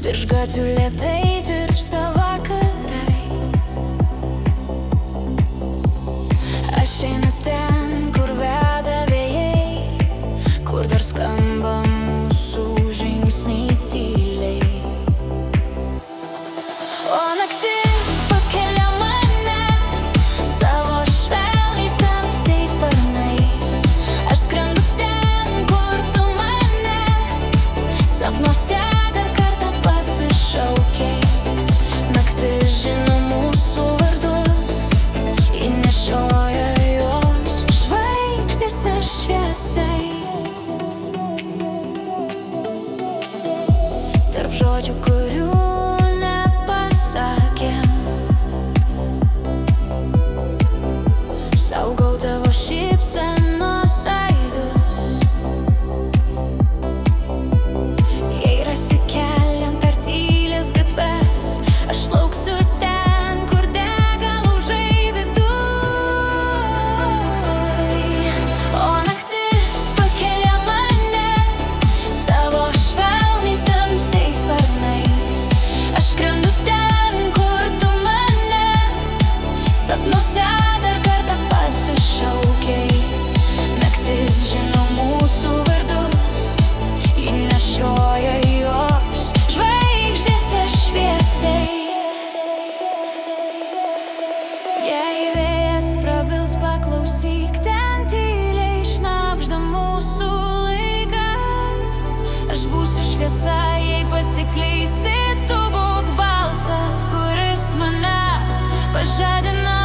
Virš gatvių lėtai tirpsta vakarai. Aš einu ten, kur veda vėjai, kur dar skamba mūsų žingsniai tyliai. O naktis pakelia mane savo švelniais tamsiais sparnais. Aš skrendu ten, kur tu mane sapnuose dar kartą pasišaukei. Naktis žino mūsų vardus, ji nešioja juos žvaigždėse šviesiai. Tarp žodžių, kurių nepasakėm, saugau tavo šypsenos aidus. Jei rasi kelią per tylias gatves, aš lauksiu ten, kur dega laužai viduj. O naktis pakelia mane savo švelniais tamsiais sparnais. Aš skrendu ten, kur tu mane sapnuose dar kartą pasišaukei. Naktis žino mūsų vardus, ji nešioja juos žvaigždėse šviesiai. Jei vėjas prabils, paklausyk, ten tyliai šnabžda mūsų laikas. Aš būsiu šviesa, jei pasiklysi, tu būk balsas, kuris mane pažadina.